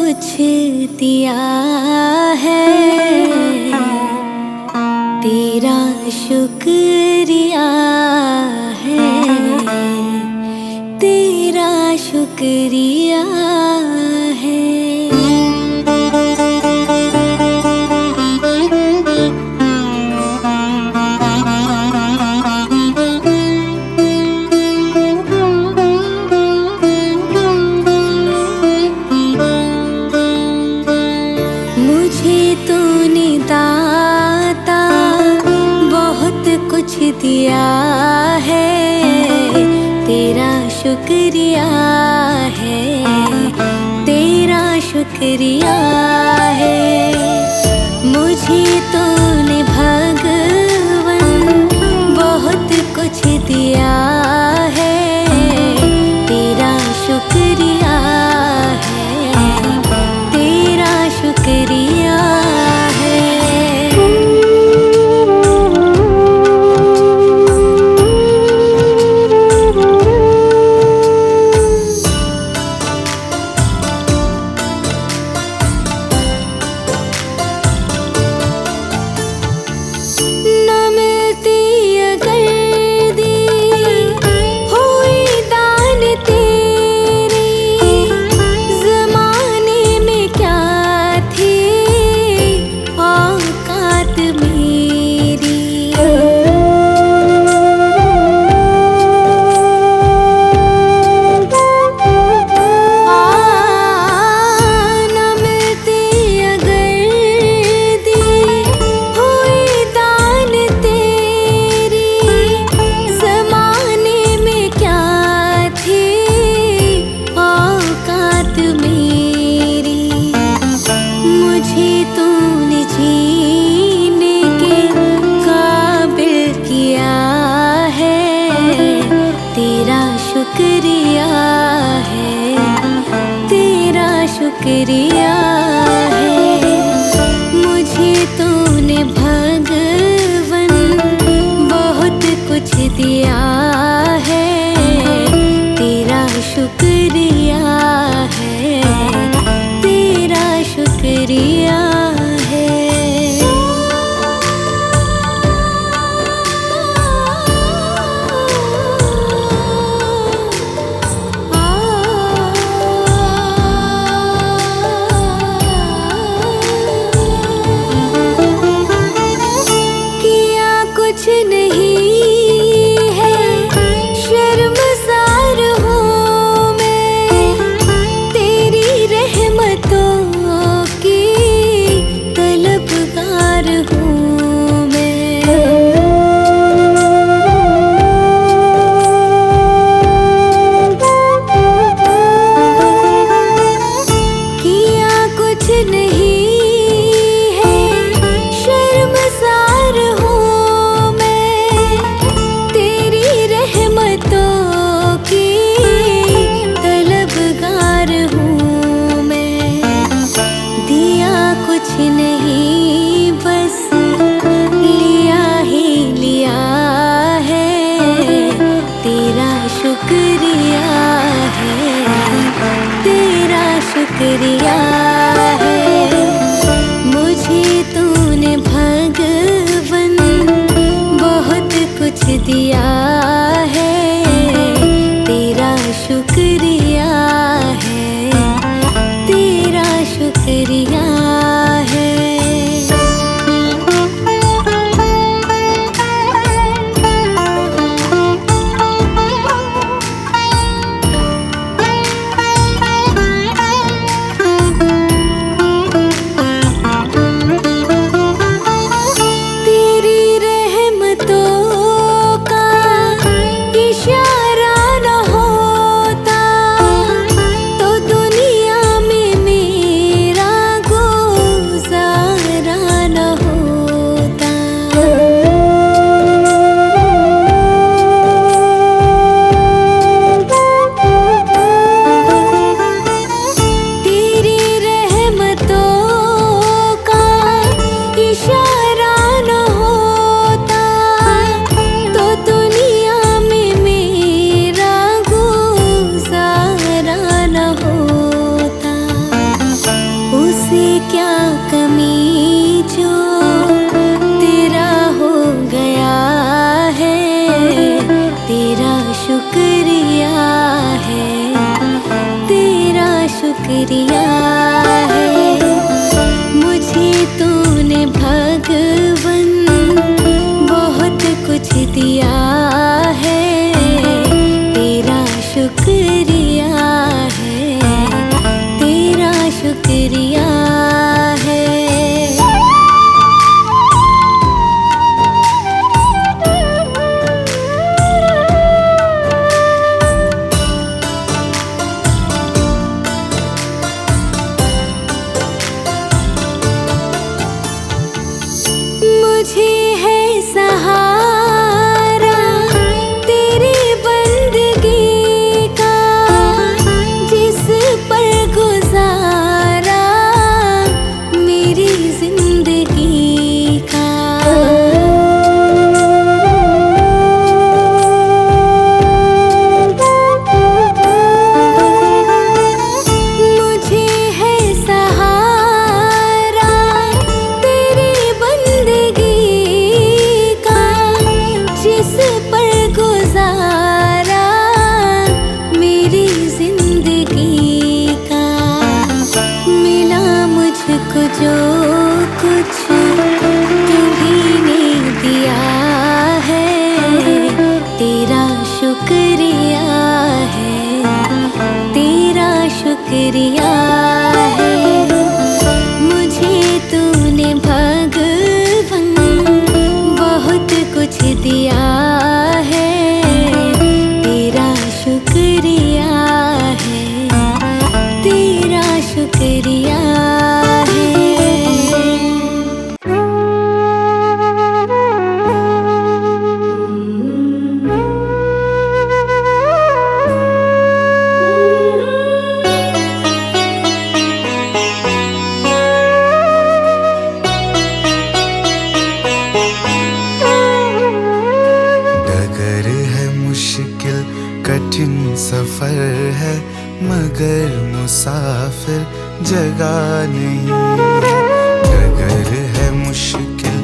कुछ दिया है, तेरा शुक्रिया है, तेरा शुक्रिया है। मुझे तूने दाता बहुत कुछ दिया है, तेरा शुक्रिया है, तेरा शुक्रिया है। मुझे तूने भगवन बहुत कुछ दिया है, तेरा शुक्रिया है, तेरा शुक्रिया है। शुक्रिया है, तेरा शुक्रिया है। मुझे तूने भगवन बहुत कुछ दिया है, तेरा शुक्रिया है, तेरा शुक्रिया है। कुछ नहीं है शर्मसार हूँ मैं, तेरी रहमतों की तलबगार हूँ मैं। किया कुछ नहीं नहीं, बस लिया ही लिया है, तेरा शुक्रिया है, तेरा शुक्रिया है। मुझे तूने भगवन बहुत कुछ दिया है, तेरा शुक्रिया है, तेरा शुक्रिया है। शुक्रिया है, तेरा शुक्रिया है। मुझे तूने भगवन बहुत कुछ दिया है, तेरा शुक्रिया है, तेरा शुक्रिया है। मुझे है सहारा तेरी बंदगी का, जिस पर गुजारा मेरी जिंदगी का। मुझे है सहारा तेरी बंदगी का, जिस पर गुजारा मेरी जिंदगी का। मिला मुझको जो कुछ तुम्हीं ने दिया है, तेरा शुक्रिया है, तेरा शुक्रिया है। मुझे तूने भगवन बहुत कुछ दिया है, तेरा शुक्रिया है, तेरा शुक्रिया है। डगर है मुश्किल कठिन सफर है, मगर मुसाफिर जगह नहीं है। डगर है मुश्किल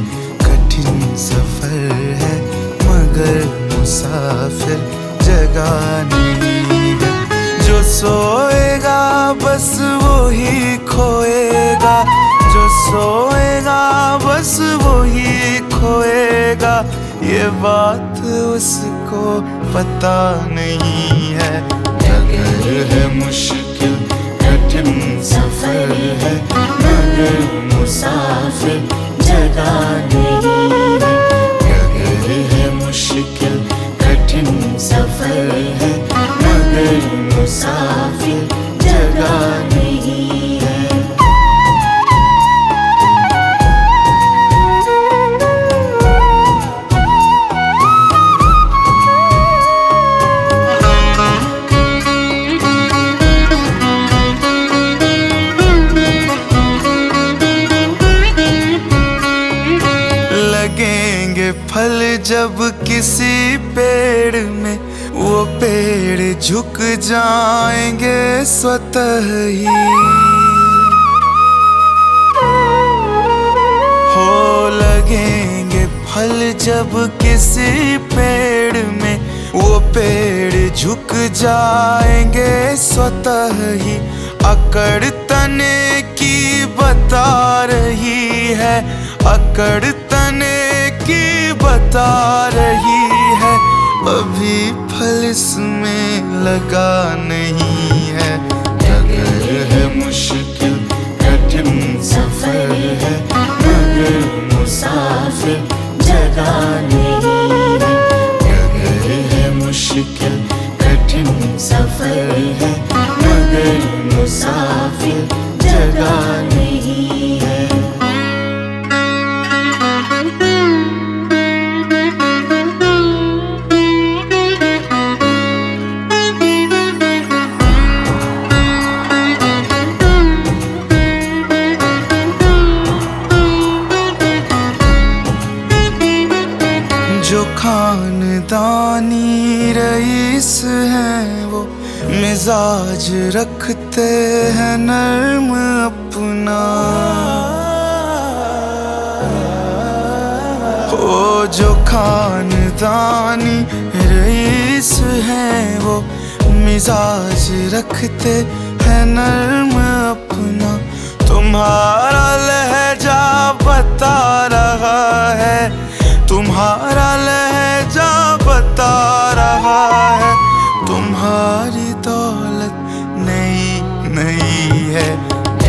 कठिन सफर है, मगर मुसाफिर जगह नहीं है। जो सोएगा बस वो ही खोएगा, जो सोएगा बस वो ही खोएगा। ये बात उसको पता नहीं है। डगर है मुश्किल कठिन सफर है, मगर मुसाफिर जगह नहीं है। डगर है मुश्किल कठिन सफर है, मगर मुसाफिर जगह नहीं है। लगेंगे फल जब किसी पेड़ में, वो पेड़ झुक जाएंगे स्वतः ही। हो लगेंगे फल जब किसी पेड़ में, वो पेड़ झुक जाएंगे स्वतः ही। अकड़ तने की बता रही है, अकड़ तने की बता रही है। अभी फल इसमें लगा नहीं है। डगर है मुश्किल कठिन सफर है, मगर मुसाफिर जगह नहीं है। डगर है मुश्किल कठिन सफर है, मगर मुसाफिर जगह नहीं है। जो खानदानी रईस हैं वो मिजाज रखते हैं नर्म अपना। हो जो खानदानी रईस हैं वो मिजाज रखते हैं नर्म अपना। तुम्हारा लहजा बता रहा है, तुम्हारा लहजा बता रहा है, तुम्हारी दौलत नई नई है।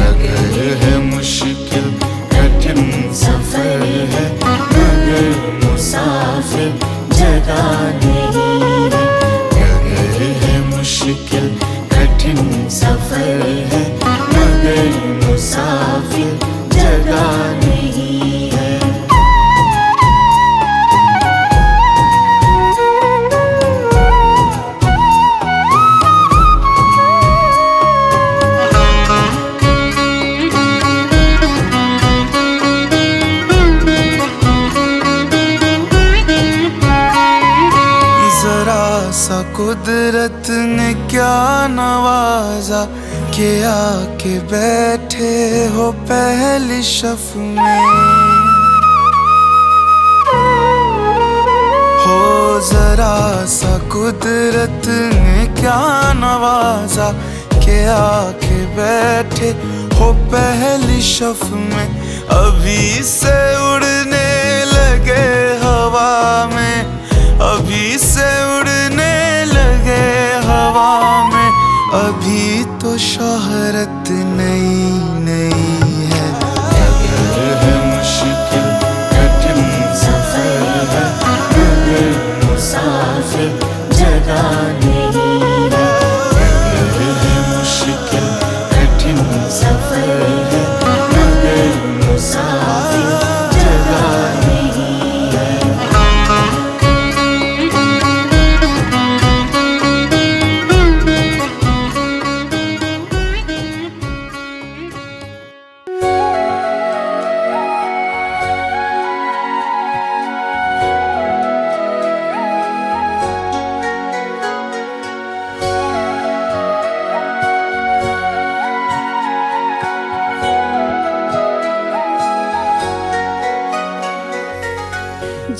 अगर है मुश्किल कठिन सफर है, मगर मुसाफिर जगह नहीं है। अगर है मुश्किल कठिन सफर है, मगर मुसाफिर जगह नहीं है। सा कुदरत ने क्या नवाजा के आके बैठे हो पहली शफ में। हो जरा सा कुदरत ने क्या नवाजा के आके बैठे हो पहली शफ में। अभी से उड़ने लगे हवा में, अभी से उड़ने लगे हवा में। अभी तो शोहरत नई नई है। अगर है मुश्किल कठिन सफर है, मगर मुसाफिर जगह नहीं है। अगर है मुश्किल कठिन सफर है, मगर मुसाफिर जगह नहीं है।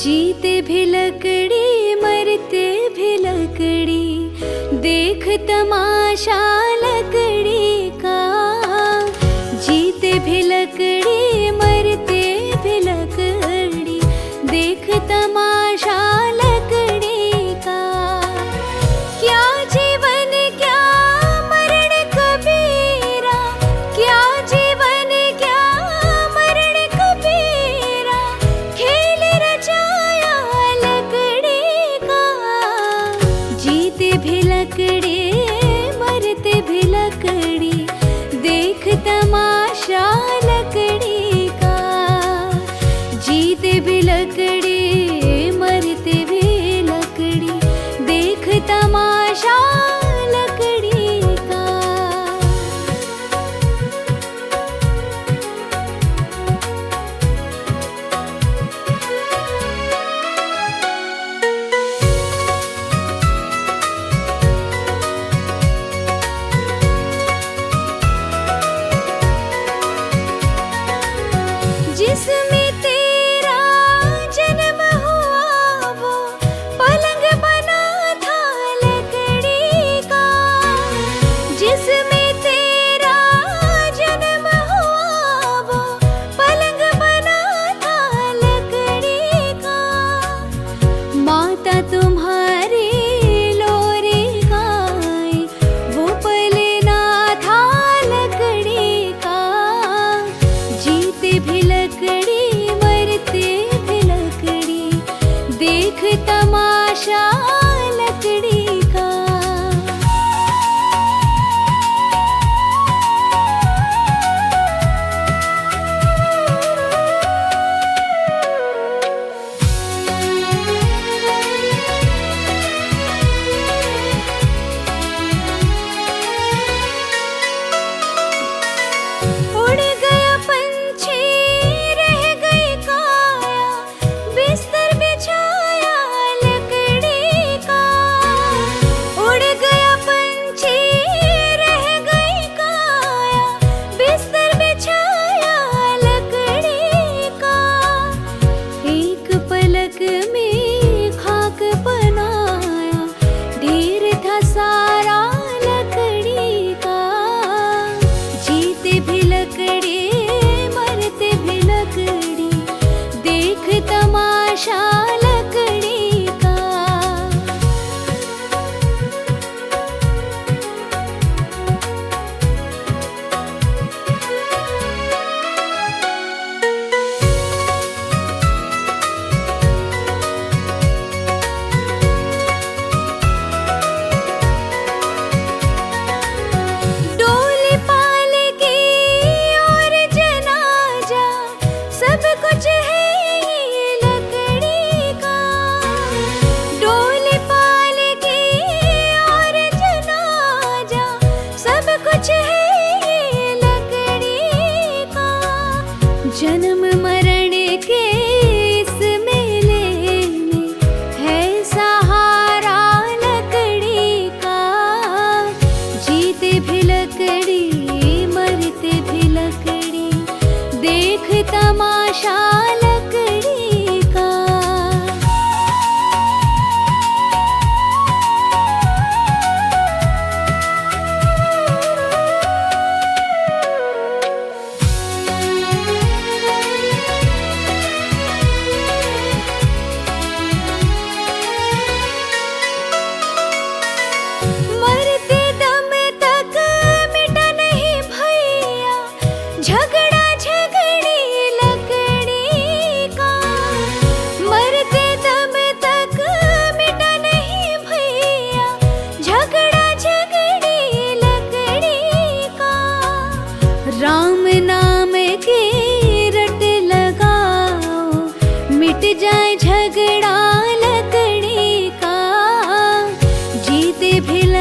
जीते भी लकड़ी मरते भी लकड़ी, देख तमाशा लकड़ी का। जीते भी लकड़ी मरते भी लकड़ी, देख तमाशा लकड़ी का। क्या जीवन क्या मरण कबीरा, क्या जीवन क्या मरण कबीरा, खेल रचाया लकड़ी का। जीते भी लकड़ी मरते भी लकड़ी, देख तमाशा लकड़ी का। जीते भी लकड़ी मरते भी लकड़ी, देख तमाशा लकड़ी का।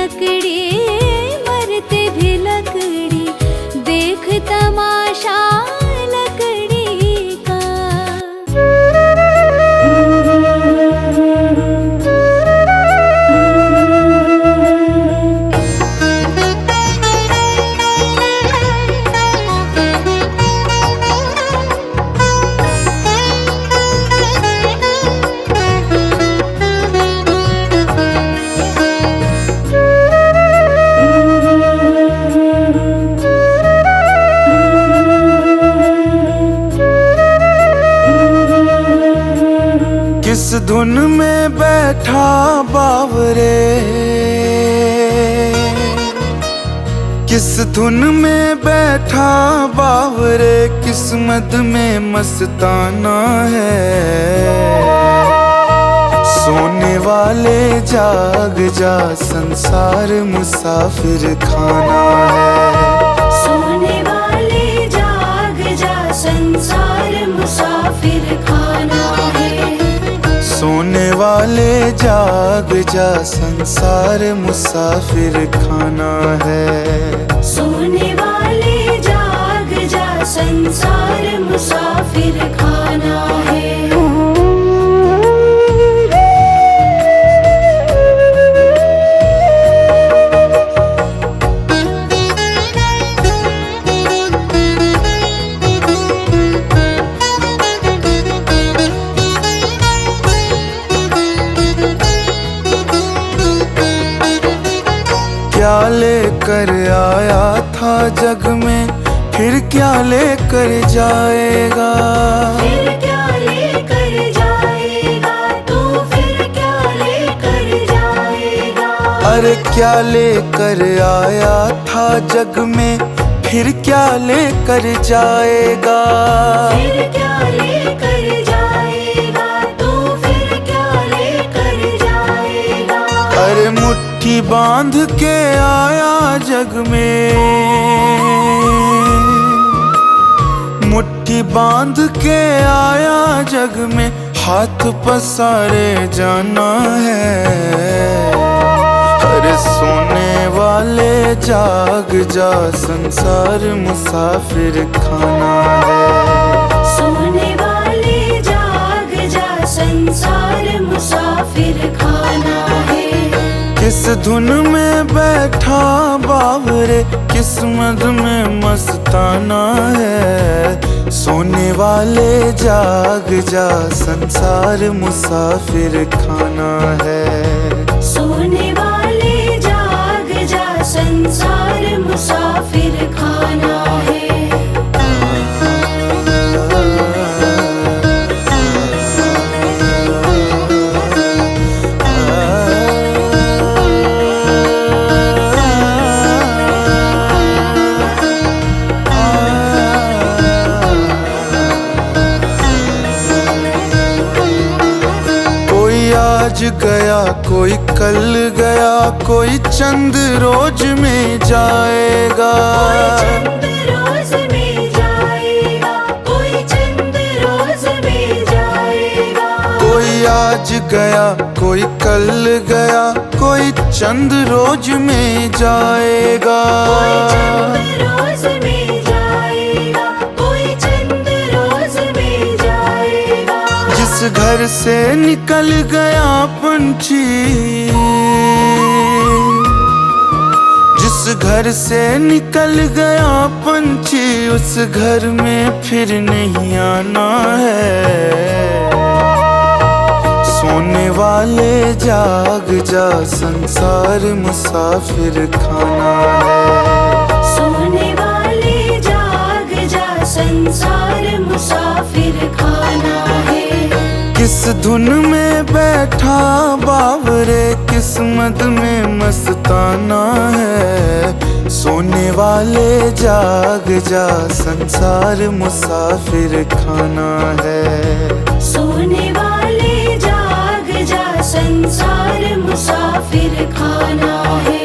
लकड़ी मरते भी लकड़ी, देख तमाशा लकड़ी का। किस धुन में बैठा बावरे, किस धुन में बैठा बावरे, किस्मत में मस्ताना है। सोने वाले जाग जा, संसार मुसाफिर खाना है। सोने वाले जाग जा, संसार मुसाफिर खाना है। सोने वाले जाग जा, संसार मुसाफिर खाना है। सोने वाले जाग जा, संसार मुसाफिर खाना है। क्या लेकर आया था जग में, फिर क्या लेकर जाएगा। फिर क्या लेकर जाएगा तू, फिर क्या लेकर जाएगा। अरे क्या लेकर आया था जग में, फिर क्या लेकर जाएगा। फिर क्या लेकर जाएगा तू, फिर क्या लेकर जाएगा। अरे मुट्ठी बांध के आया जग में, मुट्ठी बांध के आया जग में, हाथ पसारे जाना है। अरे सोने वाले जाग जा, संसार मुसाफिर खाना है। सोने वाले जाग जा, संसार मुसाफिर खाना है। किस धुन में बैठा बावरे, किस्मत में मस्ताना है। सोने वाले जाग जा, संसार मुसाफिर खाना है। सोने वाले जाग जा, संसार मुसाफिर खाना है। आज गया कोई कल गया, कोई चंद रोज में जाएगा। कोई चंद रोज में जाएगा, कोई चंद रोज में जाएगा। कोई आज गया कोई कल गया, कोई चंद रोज में जाएगा। कोई चंद रोज में जाएगा, कोई चंद रोज में जाएगा। जिस घर से निकल गया पंछी, जिस घर से निकल गया पंछी, उस घर में फिर नहीं आना है। सोने वाले जाग जा, संसार मुसाफिर खाना है। सोने वाले जाग जा, संसार मुसाफिर खाना है। किस धुन में बैठा बावरे, किस्मत में मस्ताना है। सोने वाले जाग जा, संसार मुसाफिर खाना है। सोने वाले जाग जा, संसार मुसाफिर खाना है।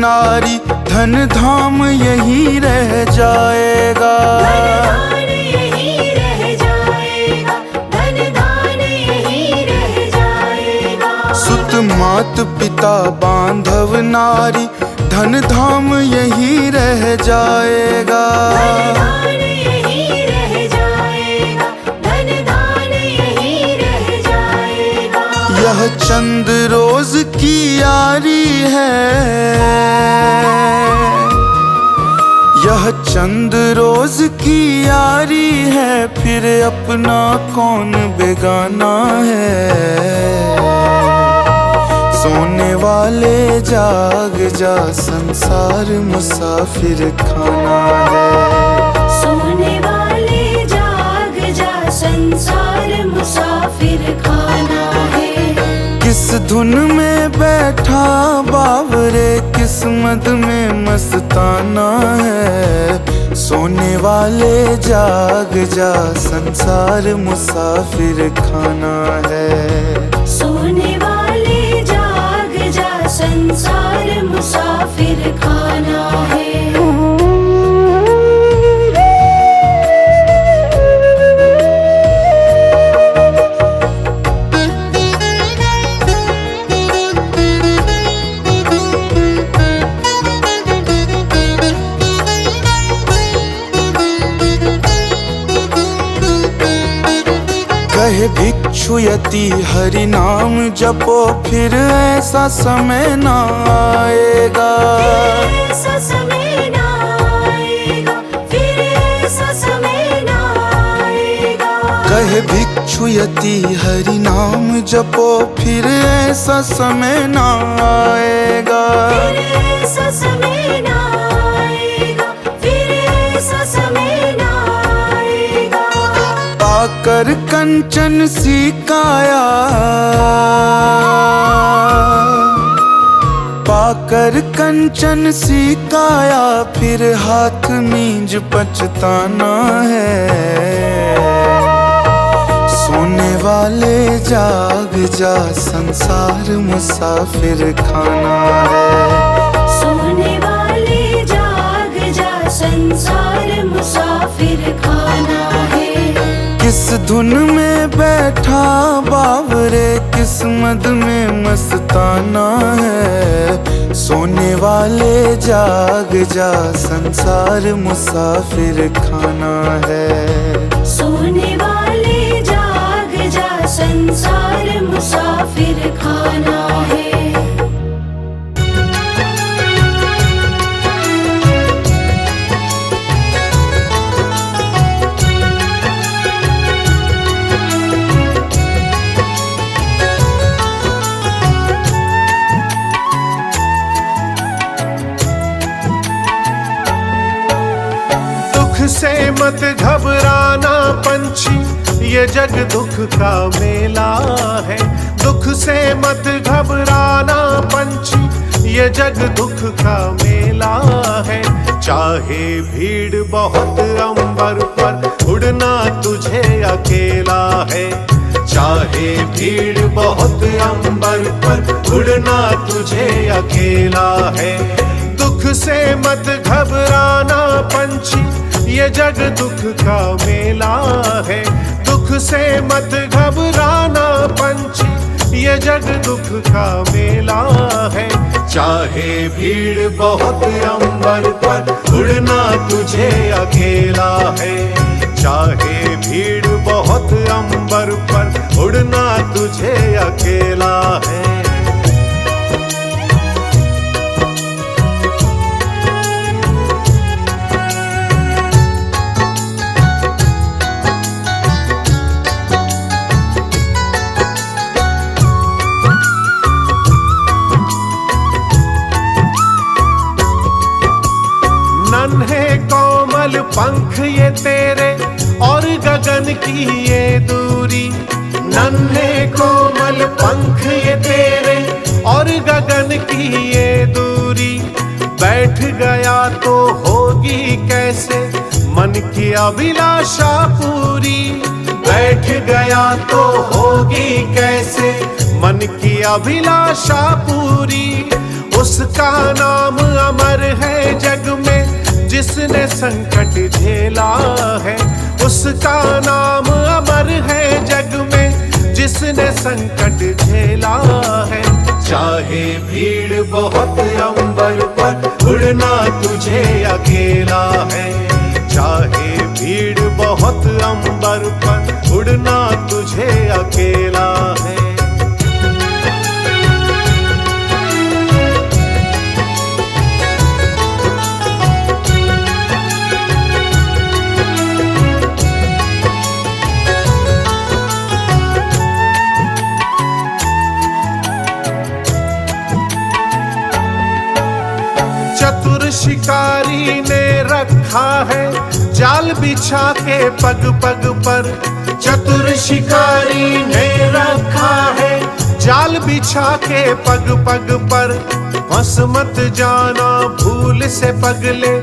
नारी, धन धाम यही रह जाएगा। धन यही रह जाएगा, धन दान यही रह जाएगा। सुत मात पिता बांधव नारी, धन धाम यही रह जाएगा। धन दान यही रह जाएगा, धन दान यही रह जाएगा। यह चंद रोज की यारी है, यह चंद रोज की यारी है, फिर अपना कौन बेगाना है। सोने वाले जाग जा, संसार मुसाफिर खाना है। सोने वाले जाग जा, संसार मुसाफिर खाना है। किस धुन में बैठा बावरे, किस्मत में मस्ताना है। सोने वाले जाग जा, संसार मुसाफिर खाना है। सोने वाले जाग जा, संसार मुसाफिर खाना है। कहे भिक्षुयति हरि नाम जपो, फिर ऐसा समय न आएगा। ऐसा समय न आएगा, फिर ऐसा समय न आएगा। कहे भिक्षुयति हरि नाम जपो, फिर ऐसा समय न आएगा। फिर ऐसा समय न आएगा, फिर ऐसा समय न आएगा। पाकर कंचन सी काया, पाकर कंचन सी काया, फिर हाथ नीज पछताना है। सोने वाले जाग जा, संसार मुसाफिर खाना है। सोने वाले जाग जा, संसार मुसाफिर खाना है। किस धुन में बैठा बावरे, किस्मत में मस्ताना है। सोने वाले जाग जा, संसार मुसाफिर खाना है। सोने वाले जाग जा, संसार मुसाफिर खाना है। से मत घबराना पंछी, ये जग दुख का मेला है। दुख से मत घबराना पंछी, ये जग दुख का मेला है। चाहे भीड़ बहुत अंबर पर, उड़ना तुझे अकेला है। चाहे भीड़ बहुत अंबर पर, उड़ना तुझे अकेला है। दुख से मत घबराना पंछी, ये जग दुख का मेला है। दुख से मत घबराना पंछी, ये जग दुख का मेला है। चाहे भीड़ बहुत अंबर पर, उड़ना तुझे अकेला है। चाहे भीड़ बहुत अंबर पर, उड़ना तुझे अकेला है। कोमल पंख ये तेरे और गगन की ये दूरी। नन्हे कोमल पंख ये तेरे और गगन की ये दूरी। बैठ गया तो होगी कैसे मन की अभिलाषा पूरी। बैठ गया तो होगी कैसे मन की अभिलाषा पूरी। उस उसका नाम अमर है जग में जिसने संकट झेला है। उसका नाम अमर है जग में जिसने संकट झेला है। चाहे भीड़ बहुत अंबर पर उड़ना तुझे अकेला है। चाहे भीड़ बहुत अंबर पर उड़ना तुझे अकेला है। चतुर शिकारी ने रखा है जाल बिछा के पग पग पर। चतुर शिकारी ने रखा है जाल बिछा के पग पग पर। फंस मत जाना भूल से पगले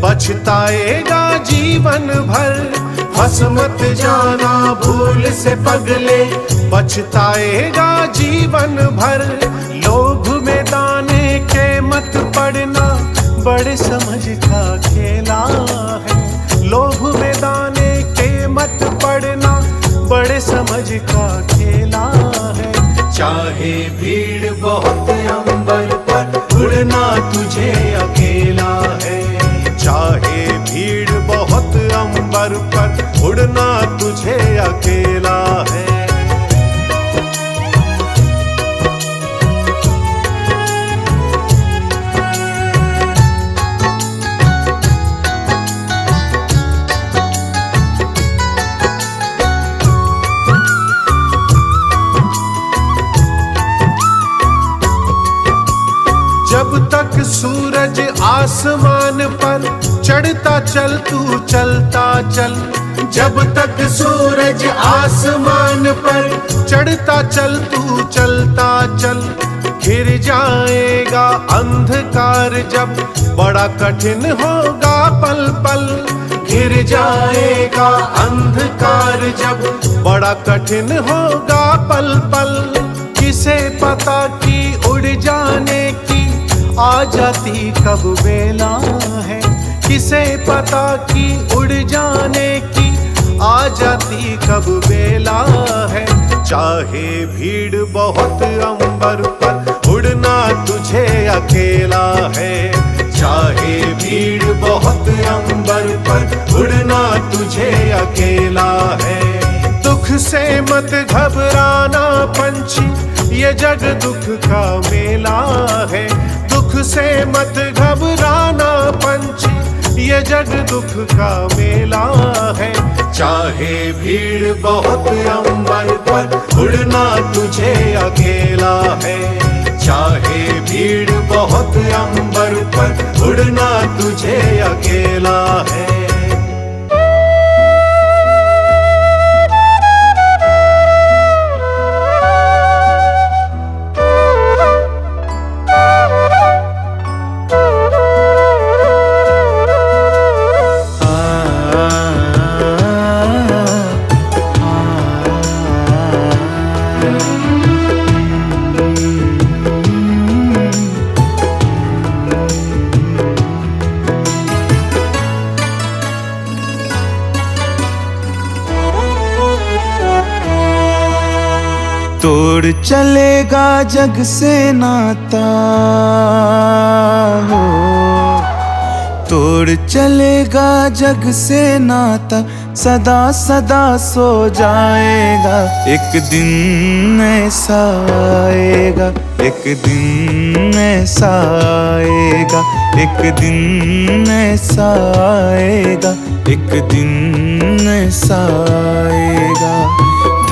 पछताएगा जीवन भर। फंस मत जाना भूल से पगले पछताएगा जीवन भर। लोभ में दाने के मत पड़ना बड़े समझ का खेला है। लोभ में दाने के मत पड़ना बड़े समझ का खेला है। चाहे भीड़ बहुत अंबर पर उड़ना तुझे अकेला है। चाहे भीड़ बहुत अंबर पर उड़ना तुझे अकेला है। जब तक सूरज आसमान पर चढ़ता चल तू चलता चल। जब तक सूरज आसमान पर चढ़ता चल तू चलता चल। घिर जाएगा अंधकार जब बड़ा कठिन होगा पल पल। घिर जाएगा अंधकार जब बड़ा कठिन होगा पल पल। किसे पता कि उड़ जाने की आ जाती कब बेला है। किसे पता कि उड़ जाने की आ जाती कब बेला है। चाहे भीड़ बहुत अंबर पर उड़ना तुझे अकेला है। चाहे भीड़ बहुत अंबर पर उड़ना तुझे अकेला है। दुख से मत घबराना पंछी ये जग दुख का मेला है। दुख से मत घबराना पंछी ये जग दुख का मेला है। चाहे भीड़ बहुत अंबर पर उड़ना तुझे अकेला है। चाहे भीड़ बहुत अंबर पर उड़ना तुझे अकेला है। तोड़ चलेगा जग से नाता हो। तोड़ चलेगा जग से नाता सदा सदा सो जाएगा। एक दिन ऐसा आएगा, एक दिन ऐसा आएगा, एक दिन ऐसा आएगा, एक दिन ऐसा आएगा।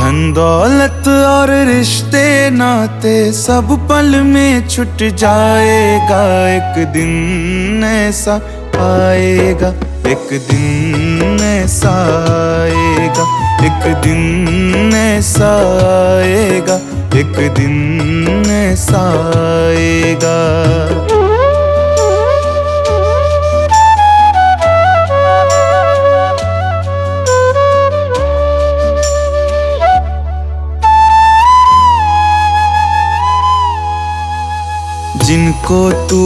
धन दौलत और रिश्ते नाते सब पल में छुट जाएगा। एक दिन ऐसा आएगा, एक दिन ऐसा आएगा, एक दिन ऐसा आएगा, एक दिन ऐसा आएगा। जिनको तू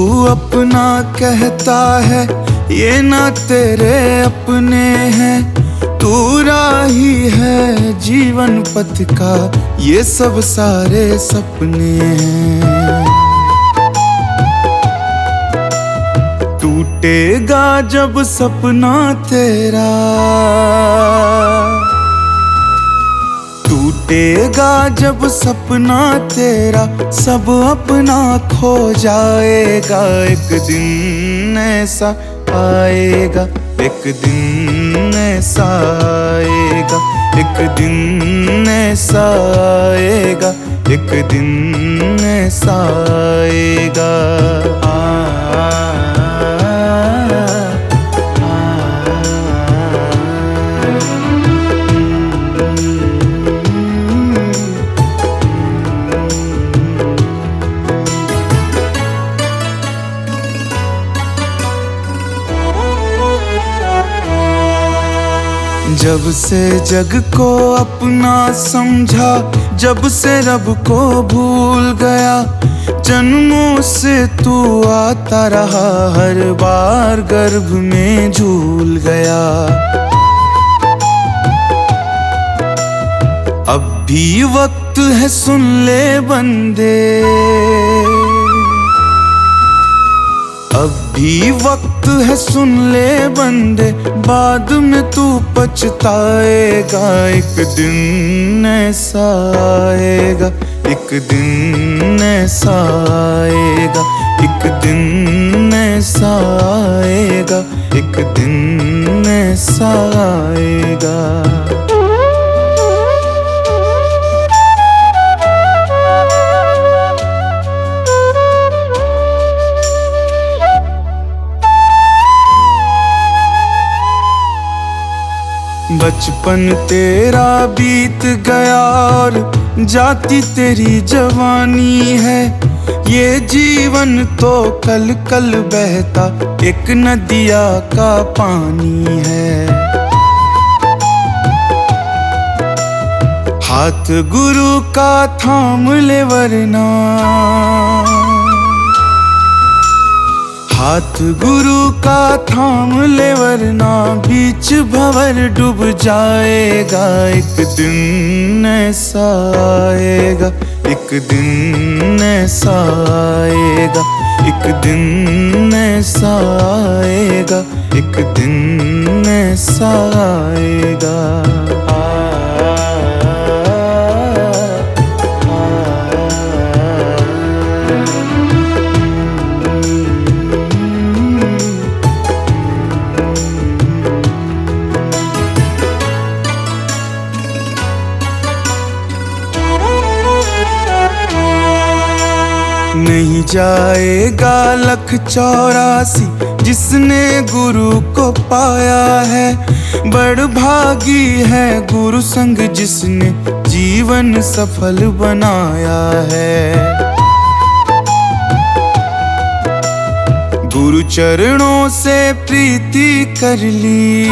अपना कहता है ये ना तेरे अपने हैं। तू राही है जीवन पथ का, ये सब सारे सपने हैं। टूटेगा जब सपना तेरा, टूटेगा जब सपना तेरा, सब अपना खो जाएगा। एक दिन ऐसा आएगा, एक दिन ऐसा आएगा, एक दिन ऐसा आएगा, एक दिन ऐसा आएगा। जब से जग को अपना समझा, जब से रब को भूल गया, जन्मों से तू आता रहा, हर बार गर्भ में झूल गया। अब भी वक्त है सुन ले बंदे, अब भी वक्त है सुन ले बंदे, बाद में तू पछताएगा। एक दिन ऐसा आएगा, एक दिन ऐसा आएगा, एक दिन ऐसा आएगा, एक दिन ऐसा आएगा। बचपन तेरा बीत गया और जाती तेरी जवानी है। ये जीवन तो कल कल बहता एक नदिया का पानी है। हाथ गुरु का थाम ले वरना, हाथ गुरु का थाम ले वरना, बीच भंवर डूब जाएगा। एक दिन ऐसा आएगा, एक दिन ऐसा आएगा, एक दिन ऐसा आएगा, एक दिन ऐसा आएगा। नहीं जाएगा लख 84 जिसने गुरु को पाया है। बड़ भागी है गुरु संग जिसने जीवन सफल बनाया है। गुरु चरणों से प्रीति कर ली,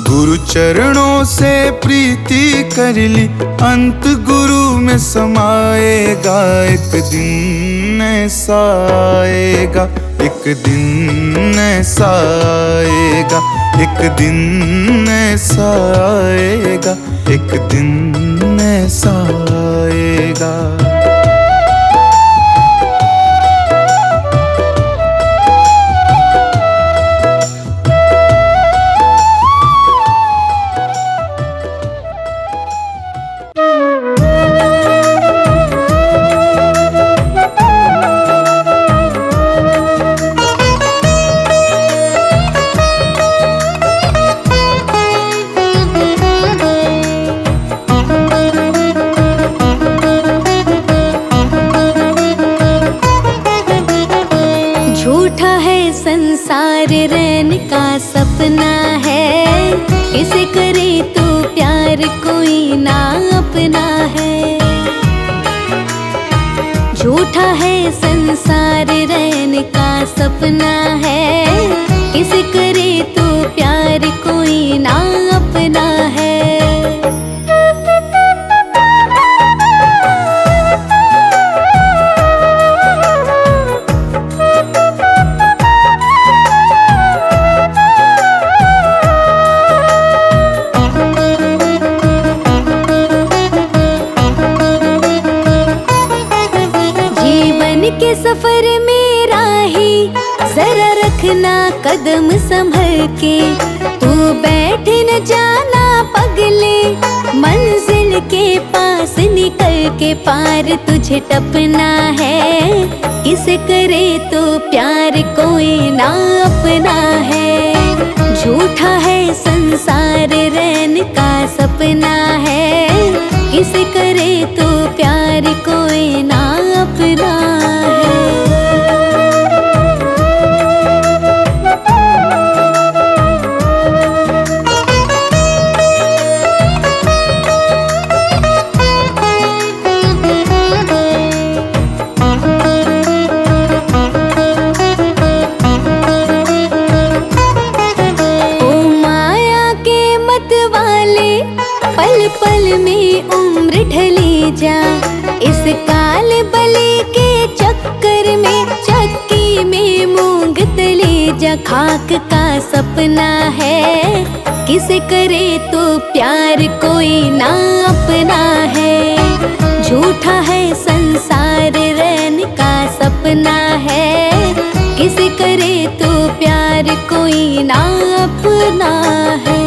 गुरु चरणों से प्रीति कर ली, अंत गुरु में समाएगा। एक दिन ऐसा आएगा, एक दिन ऐसा आएगा, एक दिन ऐसा आएगा, एक दिन ऐसा आएगा। संसार रहने का सपना है, किसे करे तू प्यार कोई ना अपना है। झूठा है संसार रहने का सपना है, किसे करे तू प्यार कोई ना अपना है। चलना कदम संभल के, तू बैठ न जाना पगले, मंजिल के पास निकल के पार तुझे टपना है। किसे करे तो प्यार कोई ना अपना है, झूठा है संसार रैन का सपना है। किसे करे तो प्यार कोई ना अपना है। पल पल में उम्र ढली जा, इस काल बले के चक्कर में, चक्की में मूंग तले जा। खाक का सपना है, किसे करे तो प्यार कोई ना अपना है, झूठा है संसार रैन का सपना है। किसे करे तो प्यार कोई ना अपना है।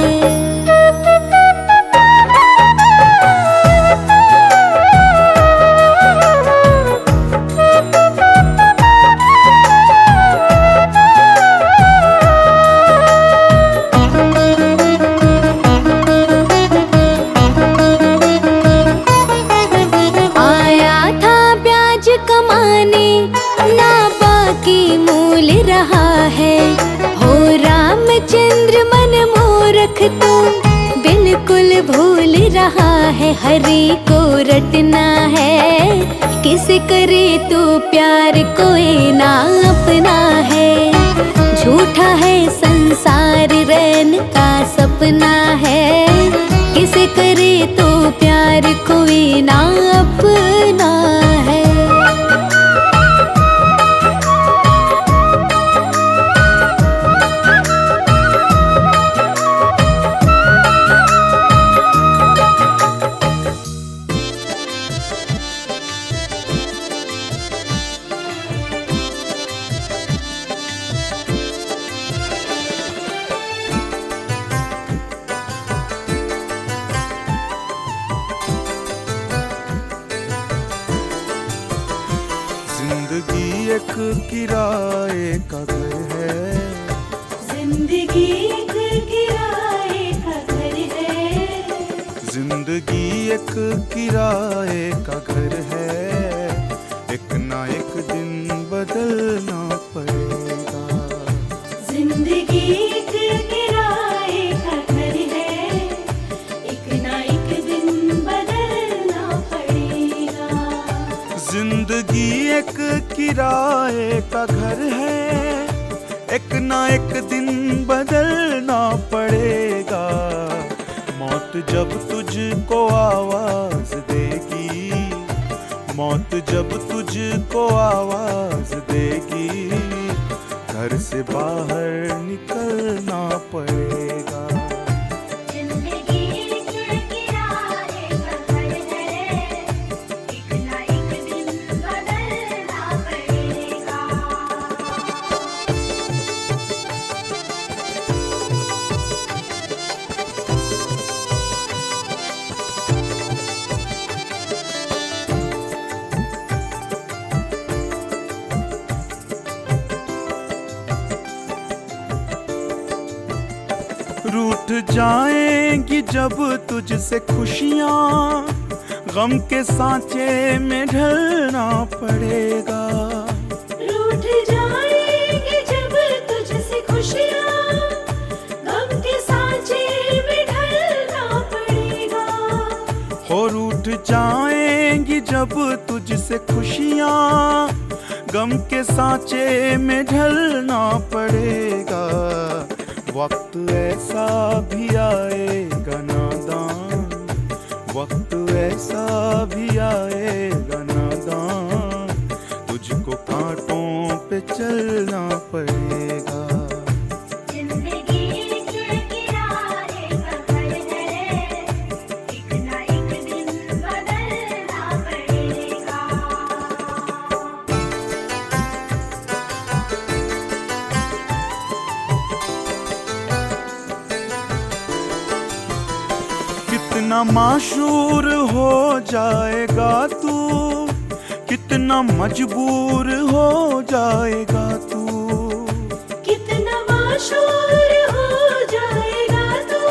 कमाने ना बाकी मूल रहा है, हो रामचंद्र मन मूर्ख तो बिल्कुल भूल रहा है। हरि को रटना है, किसे करे तो प्यार कोई ना अपना है, झूठा है संसार रैन का सपना है। किसे करे तो प्यार कोई ना अपना है। जिंदगी एक किराए का घर है, जिंदगी एक किराए का घर है, जिंदगी एक किराए का घर है। एक ना एक दिन बदलना पड़ेगा, जिंदगी एक किराए का घर है, एक ना एक दिन बदलना पड़ेगा। जिंदगी एक किराए का घर है, एक ना एक दिन बदलना पड़ेगा। मौत जब तुझको आवाज देगी, मौत जब तुझको आवाज देगी, घर से बाहर निकलना पड़ेगा। रूठ जाएंगी जब तुझसे खुशियाँ, गम के सांचे में ढलना पड़ेगा। रूठ जाएंगी जब तुझसे खुशियाँ, गम के सांचे में ढलना पड़ेगा। हो रूठ जाएंगी जब तुझसे खुशियाँ, गम के सांचे में ढलना पड़ेगा। वक्त ऐसा भी आएगा नादान, वक्त ऐसा भी आएगा नादान, तुझको कांटों पे चलना पड़ेगा। कितना माशूर हो जाएगा तू, कितना मजबूर हो जाएगा तू, कितना माशूर हो जाएगा तू,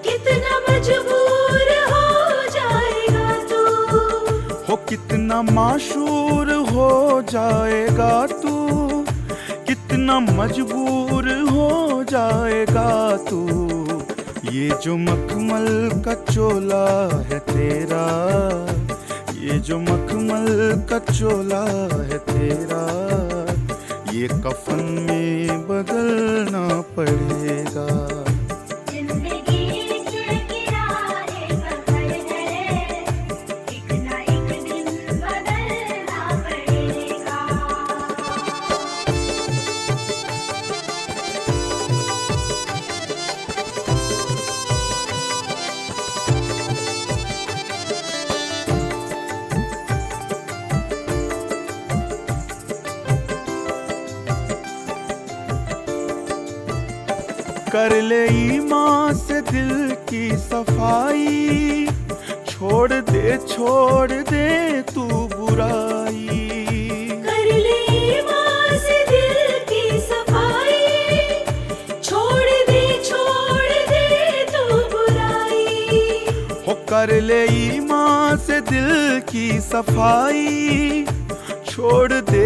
कितना मजबूर हो जाएगा तू, हो कितना माशूर हो जाएगा तू, कितना मजबूर हो जाएगा तू। ये जो मखमल का चोला है तेरा, ये जो मखमल का चोला है तेरा, ये कफन में बदलना पड़ेगा। जिंदगी की राह सफर है, एक ना एक दिन बदलना पड़ेगा। कर ले ईमान से दिल की सफाई, छोड़ दे तू बुराई। कर ले ईमान से दिल की सफाई, छोड़ दे तू बुराई। हो कर ले ईमान से दिल की सफाई, छोड़ दे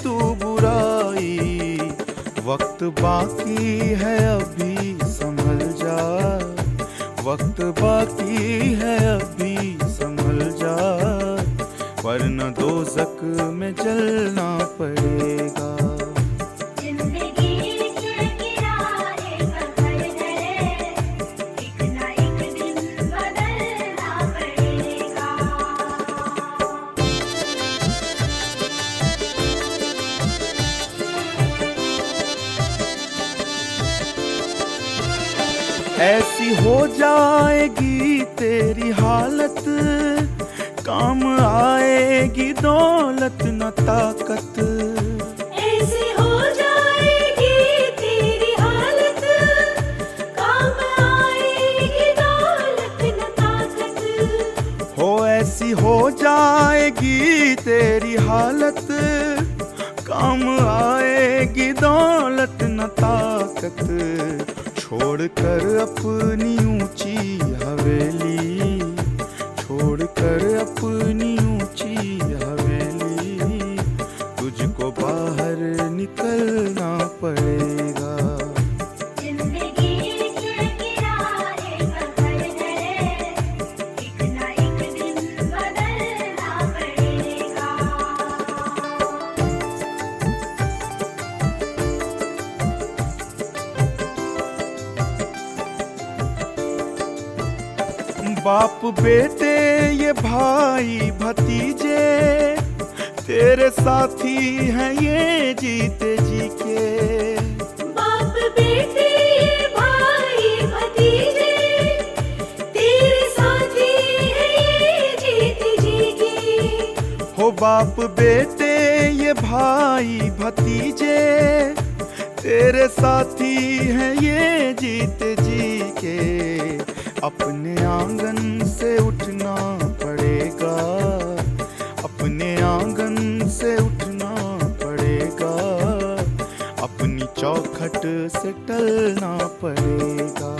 तू बुराई। वक्त बाकी है अभी संभल जा, वक्त बाकी है अभी संभल जा, वरना दोज़ख में जलना पड़ेगा। जिंदगी की राह सफर है, एक ना एक दिन बदलना पड़ेगा। ऐसी हो जाएगी तेरी हालत, काम आएगी दौलत न ताकत। ऐसी हो जाएगी तेरी हालत, काम आएगी दौलत न ताकत। हो ऐसी हो जाएगी तेरी हालत, काम आएगी दौलत न ताकत। छोड़कर अपनी ऊंची हवेली, छोड़कर अपनी ऊंची हवेली, तुझको बाहर निकलना पड़ेगा। जिंदगी की राह सफर है, एक ना एक दिन बदलना पड़ेगा। बाप बेटे ये भाई भतीजे, तेरे साथी हैं ये जीते जी के। बाप बेटे ये भाई भतीजे, तेरे साथी हैं ये जीत जी के। हो बाप बेटे ये भाई भतीजे, तेरे साथी हैं ये जीते जी के। अपने आंगन से उठना पड़ेगा, अपने आंगन से उठना पड़ेगा, अपनी चौखट से टलना पड़ेगा।